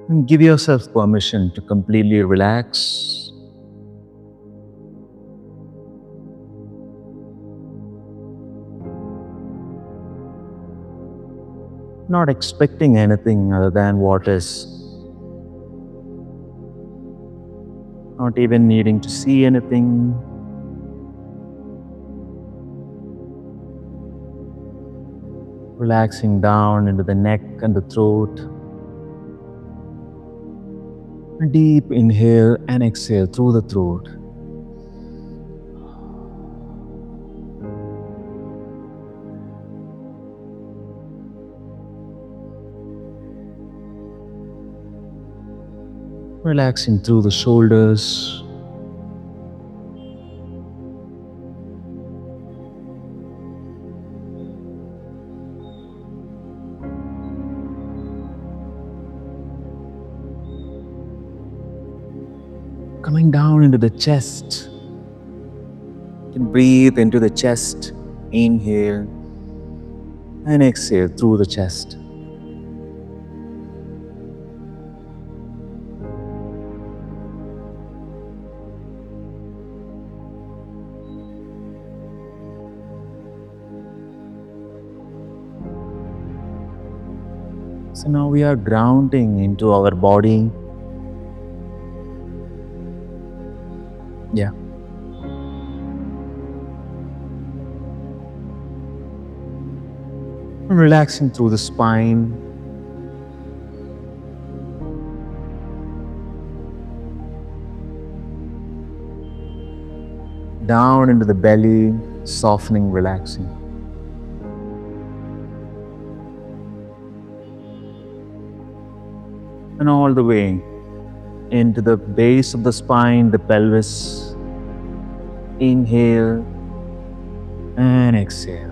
And give yourself permission to completely relax. Not expecting anything other than what is. Not even needing to see anything. Relaxing down into the neck and the throat. A deep inhale and exhale through the throat. Relaxing through the shoulders. Coming down into the chest. You can breathe into the chest. Inhale and exhale through the chest. So now we are grounding into our body. Yeah. Relaxing through the spine. Down into the belly, softening, relaxing. And all the way into the base of the spine, the pelvis. Inhale and exhale.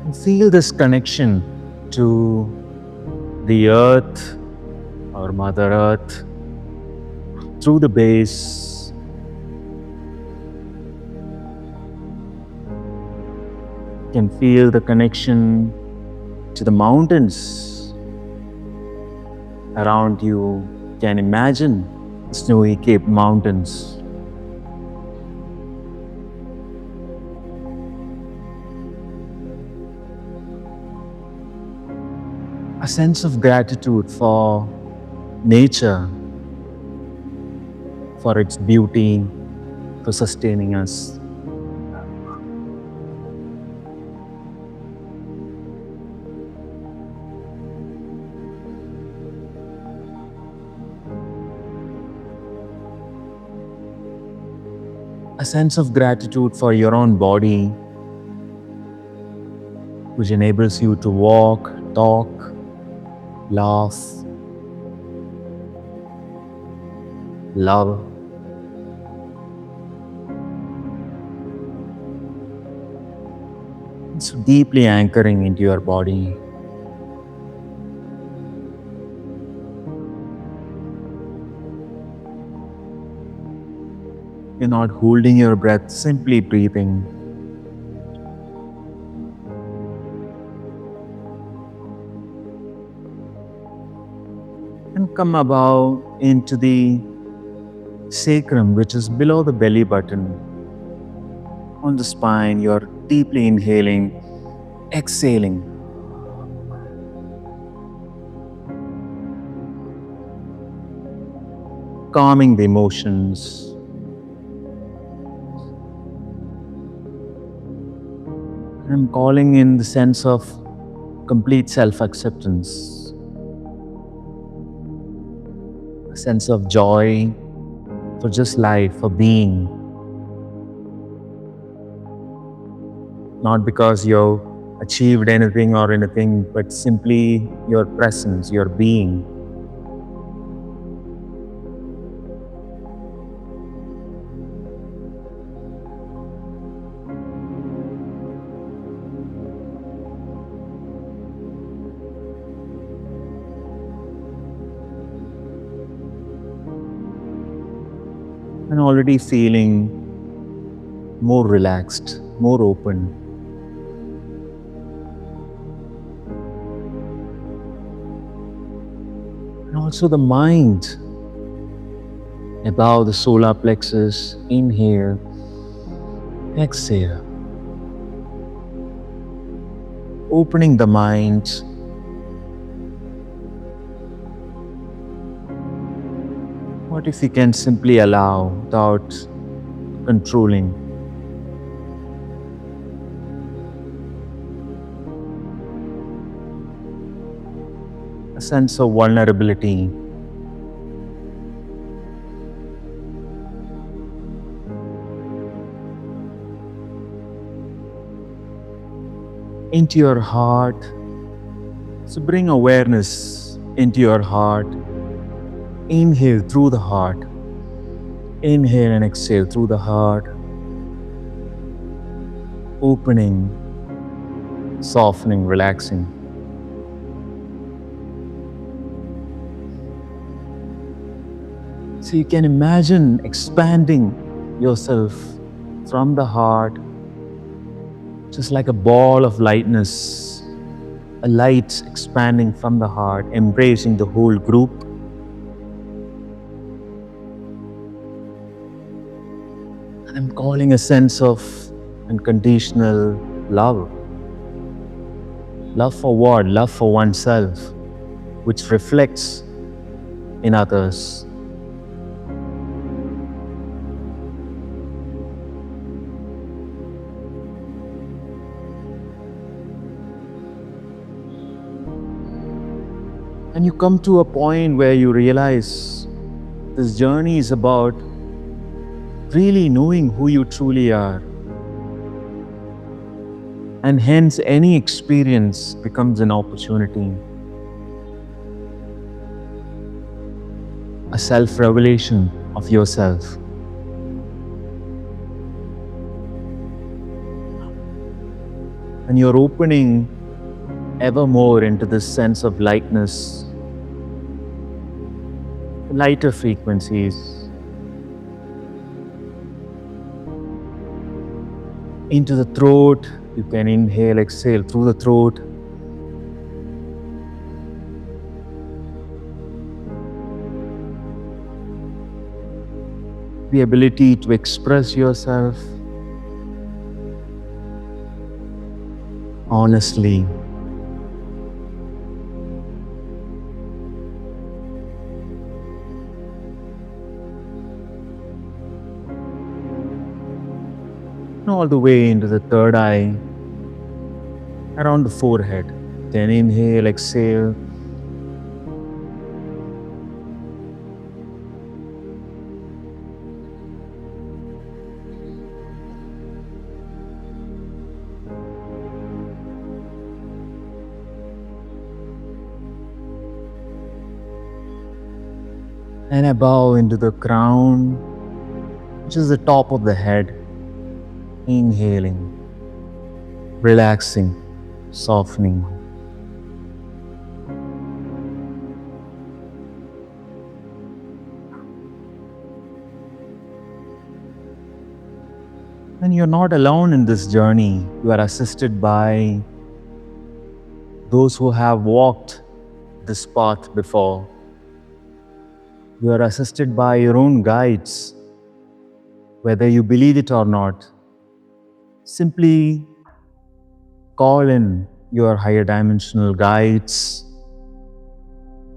And feel this connection to the earth or Mother Earth through the base. You can feel the connection to the mountains around you. You can imagine snowy capped mountains. A sense of gratitude for nature, for its beauty, for sustaining us. A sense of gratitude for your own body, which enables you to walk, talk, laugh, love. It's deeply anchoring into your body. You're not holding your breath, simply breathing. And come above into the sacrum, which is below the belly button. On the spine, you're deeply inhaling, exhaling. Calming the emotions. I'm calling in the sense of complete self-acceptance. A sense of joy for just life, for being. Not because you've achieved anything or anything, but simply your presence, your being. and already feeling more relaxed, more open. And also the mind above the solar plexus. Inhale, exhale. Opening the mind. What if you can simply allow without controlling? A sense of vulnerability. Into your heart. So bring awareness into your heart. Inhale through the heart. Inhale and exhale through the heart. Opening, softening, relaxing. So you can imagine expanding yourself from the heart, just like a ball of lightness, a light expanding from the heart, embracing the whole group. And I'm calling a sense of unconditional love. Love for what? Love for oneself, which reflects in others. And you come to a point where you realize this journey is about really knowing who you truly are. And hence, any experience becomes an opportunity, a self-revelation of yourself. And you're opening ever more into this sense of lightness, lighter frequencies. Into the throat, you can inhale, exhale through the throat. The ability to express yourself honestly. And all the way into the third eye, around the forehead. Then inhale, exhale. And above into the crown, which is the top of the head. Inhaling, relaxing, softening. And you're not alone in this journey. You are assisted by those who have walked this path before. You are assisted by your own guides, whether you believe it or not. Simply call in your higher dimensional guides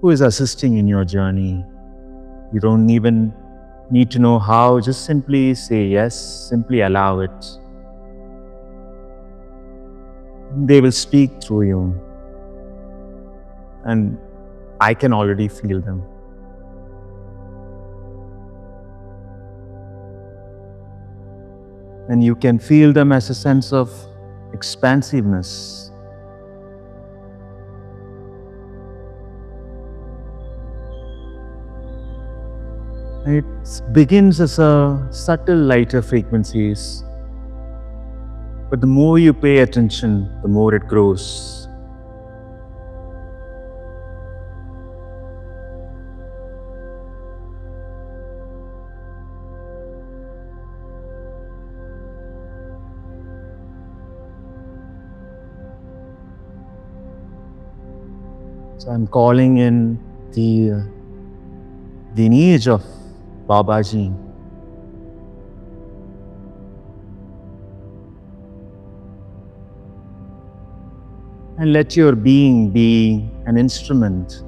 who is assisting in your journey. You don't even need to know how, just simply say yes, simply allow it. They will speak through you, and I can already feel them. And you can feel them as a sense of expansiveness. It begins as a subtle lighter frequencies, but the more you pay attention, the more it grows. So I'm calling in the image of Babaji. And let your being be an instrument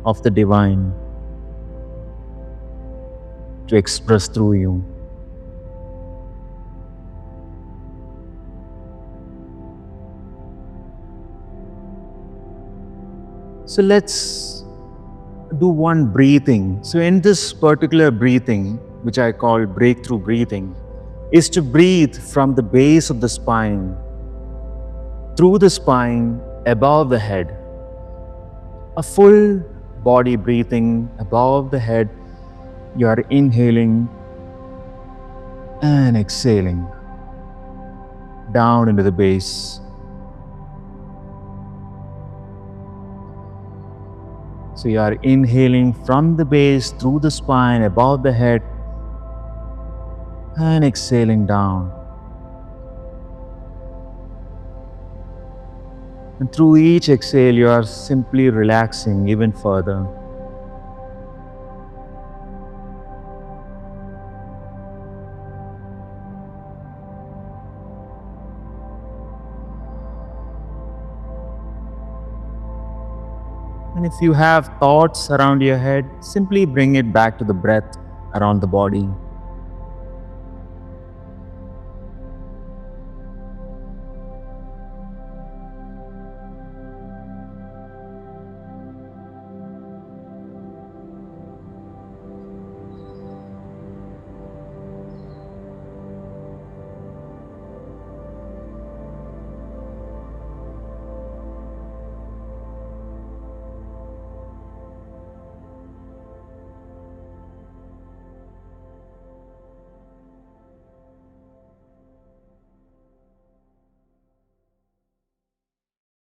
of the divine to express through you. So let's do one breathing. So in this particular breathing, which I call breakthrough breathing, is to breathe from the base of the spine, through the spine, above the head. A full body breathing above the head. You are inhaling and exhaling down into the base. So you are inhaling from the base, through the spine, above the head, and exhaling down. And through each exhale, you are simply relaxing even further. And if you have thoughts around your head, simply bring it back to the breath around the body.